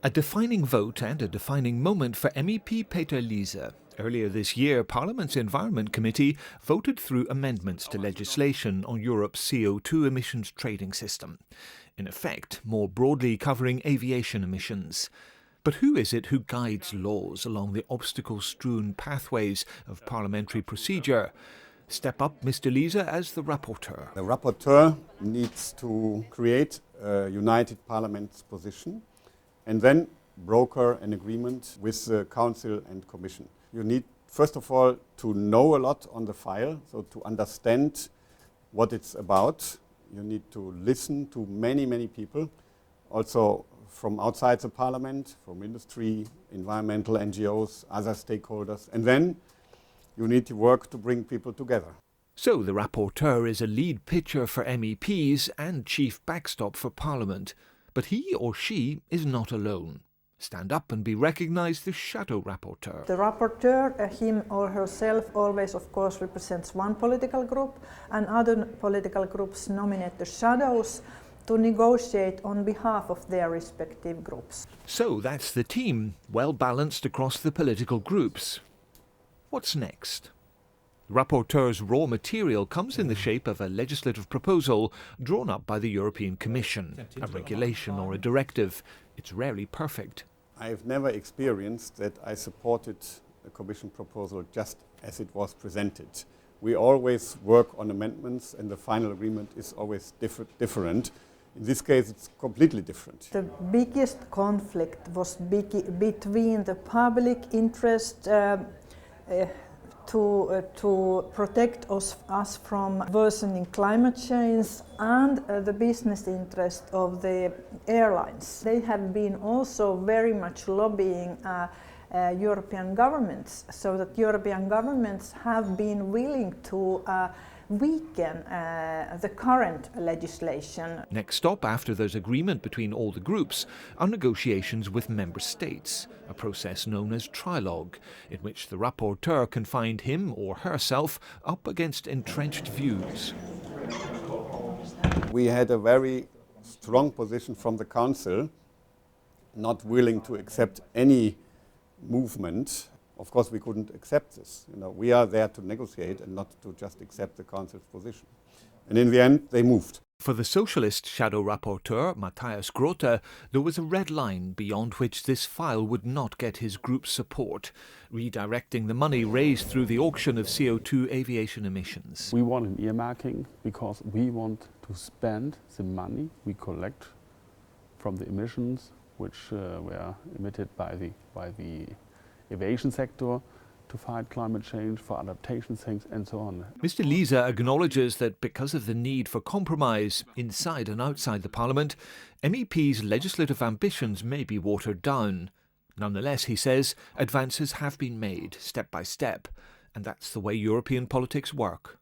A defining vote and a defining moment for MEP Peter Liese. Earlier this year, Parliament's Environment Committee voted through amendments to legislation on Europe's CO2 emissions trading system, in effect more broadly covering aviation emissions. But who is it who guides laws along the obstacle-strewn pathways of parliamentary procedure? Step up Mr. Liese as the rapporteur. The rapporteur needs to create a united Parliament's position and then broker an agreement with the Council and Commission. You need, first of all, to know a lot on the file, so to understand what it's about. You need to listen to many people, also from outside the Parliament, from industry, environmental NGOs, other stakeholders, and then you need to work to bring people together. So the rapporteur is a lead pitcher for MEPs and chief backstop for Parliament. But he or she is not alone. Stand up and be recognised the shadow rapporteur. The rapporteur, him or herself, always of course represents one political group, and other political groups nominate the shadows to negotiate on behalf of their respective groups. So that's the team, well balanced across the political groups. What's next? The rapporteur's raw material comes in the shape of a legislative proposal drawn up by the European Commission, a regulation or a directive. It's rarely perfect. I've never experienced that I supported a Commission proposal just as it was presented. We always work on amendments and the final agreement is always different. In this case, it's completely different. The biggest conflict was between the public interest to protect us from worsening climate change and the business interest of the airlines. They have been also very much lobbying European governments, so that European governments have been willing to weaken the current legislation. Next stop after there's agreement between all the groups are negotiations with member states, a process known as trilogue, in which the rapporteur can find him or herself up against entrenched views. We had a very strong position from the Council, not willing to accept any movement. Of course, we couldn't accept this. We are there to negotiate and not to just accept the Council's position. And in the end, they moved. For the Socialist shadow rapporteur, Matthias Groote, there was a red line beyond which this file would not get his group's support, redirecting the money raised through the auction of CO2 aviation emissions. We want an earmarking because we want to spend the money we collect from the emissions which were emitted by the aviation sector to fight climate change, for adaptation things and so on. Mr. Liese acknowledges that because of the need for compromise inside and outside the Parliament, MEPs' legislative ambitions may be watered down. Nonetheless, he says, advances have been made step by step, and that's the way European politics work.